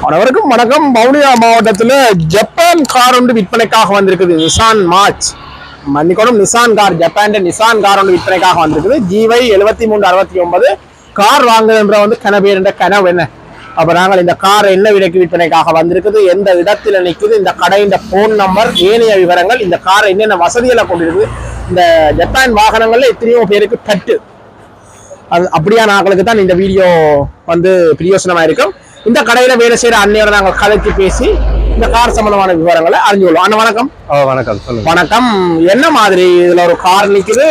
அனைவருக்கும் வணக்கம். வவுனியா மாவட்டத்தில் ஜப்பான் கார் ஒன்று விற்பனைக்காக வந்திருக்குது. நிசான் மார்ச் மன்னிக்கணும், Nissan car, Japan Nissan car ஒன்று விற்பனைக்காக வந்திருக்குது. GY 7369 கார் வாங்குகின்ற வந்து கனவேற கனவு என்ன. அப்ப நாங்கள் இந்த கார் என்ன விலைக்கு விற்பனைக்காக வந்திருக்குது, எந்த இடத்துல நிற்குது, இந்த கடையின் போன் நம்பர், ஏனைய விவரங்கள், இந்த கார் என்னென்ன வசதிகளை கொண்டிருக்குது, இந்த ஜப்பான் வாகனங்கள்ல எத்தனையோ பேருக்கு தட்டு அது அப்படியான ஆட்களுக்கு தான் இந்த வீடியோ வந்து பிரயோசனமா இருக்கும். இந்த கடையில வேலை செய்யற அன்னையோட நாங்கள் கதைக்கு பேசி இந்த கார் சம்பந்தமான விவரங்களை அறிஞ்சு கொள்வோம். அண்ணா வணக்கம். வணக்கம், சொல்லுங்க. வணக்கம். என்ன மாதிரி இதுல ஒரு கார் நிக்குது,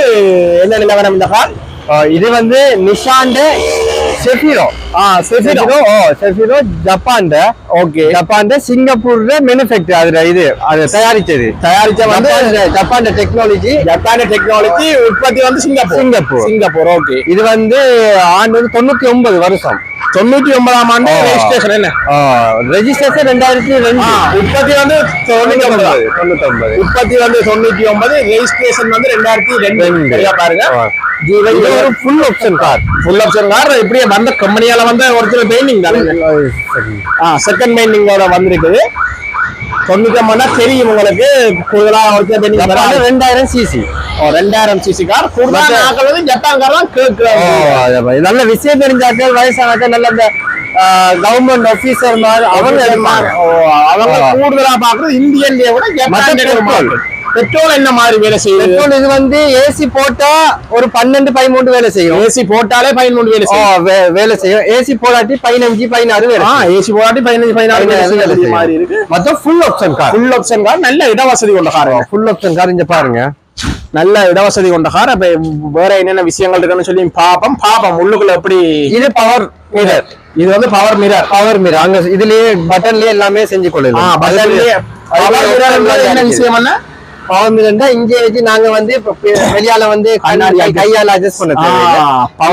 என்ன நிலவரம் இந்த கார்? இது வந்து நிஷான் செஃபிரோ. செஃபிரோ ஜப்பான். ஓகே, ஜப்பான் சிங்கப்பூர்ல மேனுஃபேக்சர். அதுல இது அது தயாரிச்ச வந்து ஜப்பான் டெக்னாலஜி. உற்பத்தி வந்து சிங்கப்பூர். ஓகே, இது வந்து ஆண்டு 99 வருஷம். 99ஆம் ஆண்டு ரெஜிஸ்ட்ரேஷன். என்ன ரெஜிஸ்ட்ரேஷன் 2002. உற்பத்தி வந்து 99. உற்பத்தி வந்து 99, ரெஜிஸ்ட்ரேஷன் வந்து 2002. பாருங்க, ஒரு ஃபுல் ஆப்ஷன் கார். இப்படியே வந்த கம்பெனியால வந்து ஒரிஜினல் பெயிண்டிங் தான், செகண்ட் பெயிண்டிங்கோட வந்திருக்குது. 99 தெரியும் உங்களுக்கு. கூடுதலா 2000 சிசி. 2000 CC car. கூடுதலா ஜப்பான் கார் தான் கேட்கிறோம். நல்ல விஷயம் தெரிஞ்சாக்கள், வயசானாக்கள், நல்ல இந்த கவர்மெண்ட் ஆபீசர் அவங்க கூடுதலா பாக்குறது இந்தியன்ல விட ஜப்பான். பெட்ரோல் என்ன மாதிரி வேலை செய்யும்? பெட்ரோல் இது வந்து ஏசி போட்டா ஒரு 12-13 வேலை செய்யும். ஏசி போட்டாலே 13 வேலை செய்யும். ஏசி போடாட்டி 15-16 வேலை. ஏசி போடாட்டி 15-16 வேலை மாதிரி இருக்கு. மொத்தம் full option car. Full option car, நல்ல இடவசதி கொண்ட கார். ஃபுல் ஆப்ஷன் கார் இங்க பாருங்க, நல்ல இடவசதி கொண்ட கார். அப்ப வேற என்னென்ன விஷயங்கள் இருக்குன்னு சொல்லி பாப்போம். உள்ளுக்குள்ள எப்படி. இது பவர் மிரர். இது வந்து பவர் மிரர். அங்க இதுலயே பட்டன்லயே எல்லாமே செஞ்சு கொள்ளலாம். பட்டன்லயே என்ன விஷயம் என்ன? பவர் மிரர் தான் இங்கே வச்சு நாங்க வந்து வெளியால வந்து கையால அட்ஜஸ்ட் பண்ண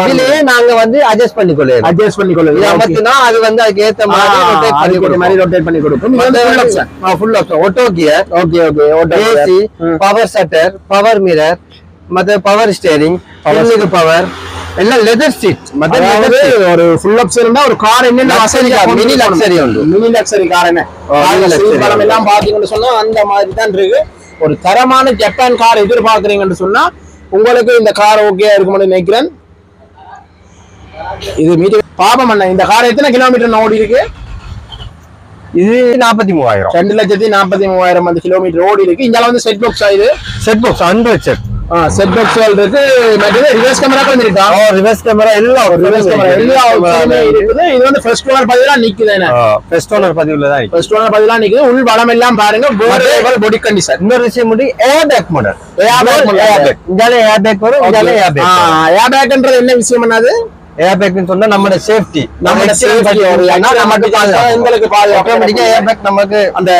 இதுலயே நாங்க வந்து அட்ஜஸ்ட் பண்ணிக்கொள்ளலாம். அது வந்து அதுக்கு ஏத்த மாதிரி ரொட்டேட் பண்ணி கொடுக்கும். Full option auto gear. AC, power shutter, power mirror, மத்த பவர் ஸ்டீரிங், பவர் எல்லாம் லெதர் சீட். ஒரு ஃபுல் ஆப்ஷன் ஒரு கார் என்ன மினி லக்ஸரி உண்டு. மினி லக்ஸரி கார் என்ன எல்லாம் பாத்தீங்கன்னு சொன்னா அந்த மாதிரி தான் இருக்கு. ஒரு தரமான ஜப்பான் கார் எதிர்பார்க்கறீங்கன்னு சொன்னா உங்களுக்கு இந்த கார் ஓகே இருக்கும்னு நினைக்கிறேன். இது மீது பாபம் அண்ணா, இந்த கார் எத்தனை கிலோமீட்டர் ஓடி இருக்கு? இது 43,000. 2,43,000 அந்த கிலோமீட்டர் ஓடி இருக்கு. இங்க வந்து செட் பாக்ஸ் ஆயுது. Set box 100 set. Set box இருக்கு. ரிவர்ஸ் கேமரா இருக்கா? ரிவர்ஸ் கேமரா எல்லாம் இருக்குது. இது வந்து ஃபர்ஸ்ட் ஓனர் பதிலா நிக்குது. ஃபர்ஸ்ட் ஓனர் பதிவுல தான் ஃபர்ஸ்ட் ஓனர் பதிலா நிக்குது. உள் வளம் எல்லாம் பாருங்க. Body condition. இன்னொரு விஷயம் முடி air bag model. Air bag வரும். ஏர் பேக்ன்றது என்ன விஷயம் என்னது? ஏர் பேக்னு சொன்னா நம்மளோட சேஃப்டி, எங்களுக்கு ஆட்டோமேட்டிக்கா ஏர் பேக் நமக்கு அந்த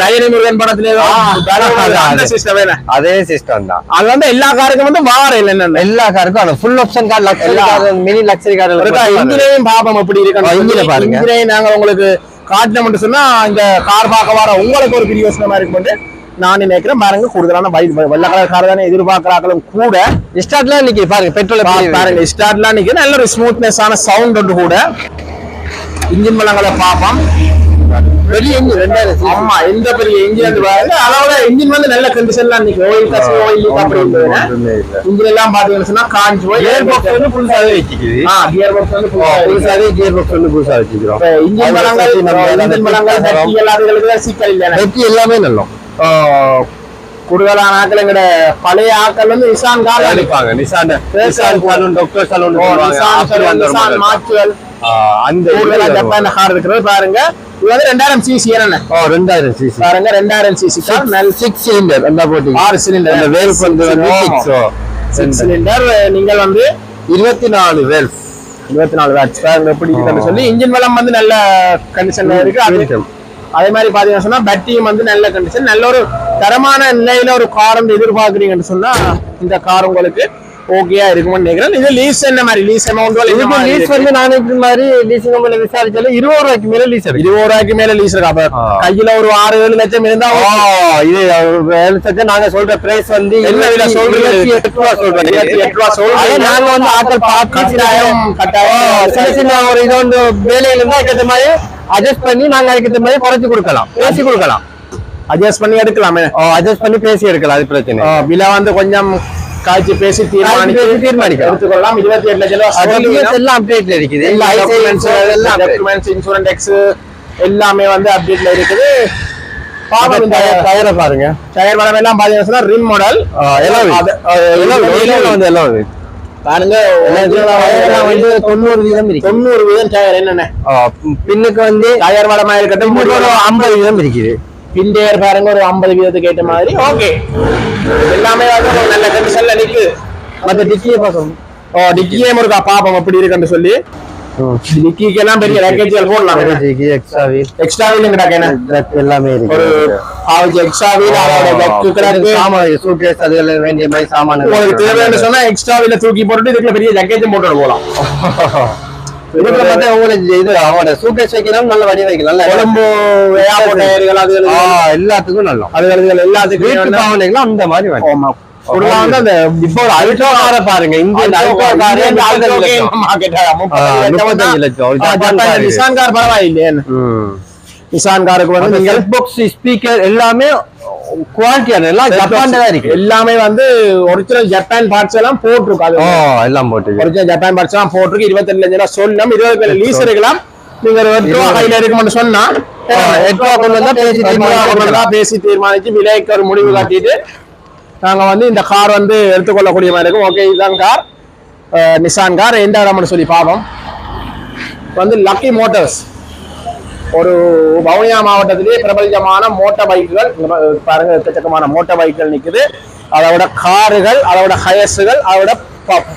ரயனி முருகன் படத்துல அதே சிஸ்டம் தான். அது வந்து எல்லா காருக்கும் வந்து வார இல்ல, எல்லா காருக்கும் அந்த full option car, luxury car, mini luxury car இருக்கு. இன்ஜினையும் பாப்போம் எப்படி இருக்கு. இன்ஜினை பாருங்க. இன்ஜினை நாங்க உங்களுக்கு காட்டணும் சொன்னா இந்த கார் பார்க்க வர உங்களுக்கு ஒரு பிரியோசனமா இருக்கும் நான் நினைக்கிறேன். பாருங்க, கூடுதலான வெள்ளை கலர் கார் தானே எதிர்பார்க்கிறாங்களும் கூட. ஸ்டார்ட்லாம் நிக்க பாருங்க, பெட்ரோல் பாருங்க, ஸ்டார்ட்லாம் நிக்க நல்ல ஒரு ஸ்மூத்னஸ் ஆன சவுண்ட் ஒன்று கூட. இன்ஜின் பலங்களை பார்ப்போம். பெரிய இன்ஜின் 2000. ஆமா, எந்த பெரிய இன்ஜின் பாருங்க. அதோட இன்ஜின் வந்து நல்ல கண்டிஷன்லாம் நிக்கும். இன்ஜின் எல்லாம் பாத்தீங்கன்னு சொன்னா காஞ்சி போய் கியர் பாக்ஸ் வந்து புதுசாவே வச்சிருக்குது. கியர் பாக்ஸ் வந்து புதுசா வச்சிருக்கோம். இன்ஜின் பலங்கள் பேட்டரி எல்லாத்துக்கும் சிக்கல் இல்லை. பேட்டரி எல்லாமே நல்லா. கூடுதலான ஆக்கள் எங்கட பழைய ஆக்கள் வந்து நிசான் கார் அடிப்பாங்க. நிசான் டாக்டர் சலூன், நிசான் மார்ச்சுவல் அந்த ஜப்பான் கார் இருக்கிறது பாருங்க. இது வந்து 2000 சிசி. என்ன 2000 சிசி பாருங்க, 2000 சிசி கார். நல்ல 6 சிலிண்டர். அந்த போட்டி 6 சிலிண்டர். அந்த வேல்வ் வந்து 6 சிலிண்டர். நீங்கள் வந்து 24 வேல்வ், 24 வாட்ஸ் பாருங்க எப்படி இருக்குன்னு சொல்லி. இன்ஜின் வளம் வந்து நல்ல கண்டிஷன்ல இருக்கு. அதே மாதிரி பாத்தீங்கன்னா சொன்னா பேட்டரியும் வந்து நல்ல கண்டிஷன். நல்ல ஒரு தரமான நிலையில ஒரு கார் எதிர்பார்க்குறீங்கன்னு சொன்னா இந்த கார் உங்களுக்கு ஓகேயா இருக்கும்னு நினைக்கிறேன். இது லீஸ் என்ன மாதிரி லீஸ் அமௌண்ட் லீஸ் வந்து நான் இப்படி மாதிரி லீசிங் கம்பெனி விசாரிச்சாலும் 20 ரூபாய்க்கு மேல லீஸ் இருக்கு. 20 ரூபாய்க்கு மேல லீஸ் இருக்கு. அப்ப கையில ஒரு 6-7 லட்சம் இருந்தா இது 7 லட்சம் நாங்க சொல்ற பிரைஸ் வந்து என்ன விலை சொல்றீங்க? 28 ரூபாய் சொல்றோம். 28 ரூபாய் சொல்றீங்க. நாங்க வந்து ஆட்கள் கட்டாயம் சின்ன சின்ன ஒரு இது வந்து வேலையில இருந்தா அதுக்கேற்ற மாதிரி அட்ஜஸ்ட் பண்ணி நாங்க அதுக்கேற்ற மாதிரி குறைச்சு கொடுக்கலாம், பேசி கொடுக்கலாம், அட்ஜஸ்ட் பண்ணி எடுக்கலாமே. அட்ஜஸ்ட் பண்ணி பேசி எடுக்கலாம். அது பிரச்சனை. விலை வந்து கொஞ்சம் காய்ச்சி பேசி தீர்மானிக்க எடுத்துக்கொள்ளலாம். 28 லட்சம் எல்லாம் அப்டேட்ல இருக்குது. டாக்குமெண்ட்ஸ், இன்சூரன்ஸ் டேக்ஸ் எல்லாமே வந்து அப்டேட்ல இருக்குது. டயரை பாருங்க. டயர் வளம் எல்லாம் பாத்தீங்கன்னா ரிம் மாடல் எல்லாம் பாருங்க. வந்து 90% இருக்கு. 90% டயர் என்னென்ன பின்னுக்கு வந்து டயர் வளமா இருக்கட்டும் 50% இருக்குது. பின் டயர் பாருங்க ஒரு 50% ஏற்ற மாதிரி. ஓகே, எல்லாமே வந்து நல்ல கண்டிஷன்ல நிக்குது. மத்த டிக்கியே பார்க்கணும். டிக்கியே இருக்கா பாப்போம் எப்படி இருக்குன்னு சொல்லி. டிக்கிக்கு எல்லாம் பெரிய பேக்கேஜ்கள் போடலாம். எக்ஸ்ட்ரா வீல் எல்லாமே இருக்கு. ஒரு ஆவரேஜ் எக்ஸ்ட்ரா வீல் சூட்கேஸ் அதுல வேண்டிய மாதிரி சாமான் உங்களுக்கு தேவைன்னு சொன்னா எக்ஸ்ட்ரா வீல தூக்கி போட்டுட்டு இதுக்குள்ள பெரிய ஜக்கேஜும் போட்டு போகலாம். இதுக்குள்ள பார்த்தா உங்களுக்கு இது அவனோட சூட்கேஸ் வைக்கலாம், நல்ல வடி வைக்கலாம். உடம்பு டயர்கள் அது எல்லாத்துக்கும் நல்லா அதுகள் எல்லாத்துக்கும் அந்த மாதிரி அந்த இப்போ ஒரு அல்ட்ரா காரை பாருங்க. இந்த நிசான் கார் பரவாயில்லையே. நிசான் காருக்கு வந்து நீங்க பாக்ஸ் ஸ்பீக்கர் எல்லாமே குவாலிட்டியான எல்லாம் ஜப்பான்ல தான் இருக்கு. எல்லாமே வந்து ஒரிஜினல் ஜப்பான் பார்ட்ஸ் எல்லாம் போட்டிருக்கு. அது எல்லாம் போட்டு ஒரிஜினல் ஜப்பான் பார்ட்ஸ் எல்லாம் போட்டிருக்கு. 25 லட்சம் சொல்லலாம். 20 லீஸ் இருக்கலாம். நீங்க 8 ரூபா கையில இருக்கும்னு சொன்னா 8 ரூபா கொண்டு வந்தா பேசி தீர்மானிச்சு விலைக்கு ஒரு முடிவு காட்டிட்டு நாங்க வந்து இந்த கார் வந்து எடுத்துக்கொள்ளக்கூடிய மாதிரி இருக்கும். ஓகே, இதுதான் கார், நிசான் கார். எந்த இடம்னு சொல்லி பார்ப்போம். வந்து லக்கி மோட்டார்ஸ் ஒரு வவுனியா மாவட்டத்திலேயே பிரபலமான மோட்டார் பைக்குகள் பாருங்க. எக்கச்சக்கமான மோட்டார் பைக்குகள் நிக்குது. அதோட காருகள், அதோட ஹயர்ஸுகள், அதோட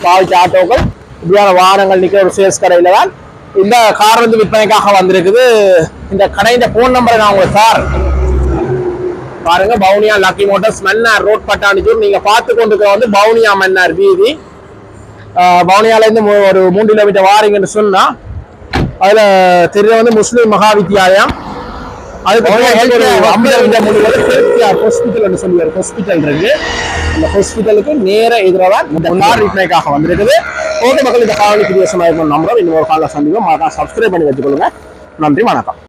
பாவிச்ச ஆட்டோக்கள், இப்படியான வாகனங்கள் நிக்கிற ஒரு சேல்ஸ் கடையில தான் இந்த கார் வந்து விற்பனைக்காக வந்திருக்குது. இந்த கடையின் போன் நம்பரை நான் உங்களுக்கு கார் பாருங்க. Vavuniya lucky motors, Mannar road, Pattanichur. நீங்க பார்த்து கொண்டிருக்கிற வந்து வவுனியா மன்னார் வீதி. வவுனியால இருந்து ஒரு 3 கிலோமீட்டர் வாரீங்கன்னு சொன்னா அதுல தெரிய வந்து முஸ்லிம் மகா வித்தியாலயம். அதுக்கு ஹாஸ்பிட்டல் சொல்லுவார். ஹாஸ்பிட்டல் இருக்கு. அந்த ஹாஸ்பிட்டலுக்கு நேர எதிராக இந்த கார் விற்பனைக்காக வந்திருக்குது. ஓகே மக்கள், இந்த காவலுக்கு வித்தியாசமா இருக்கும் நம்புறோம். இன்னொரு கால சந்திப்போம். சப்ஸ்கிரைப் பண்ணி வச்சுக்கொள்ளுங்க. நன்றி, வணக்கம்.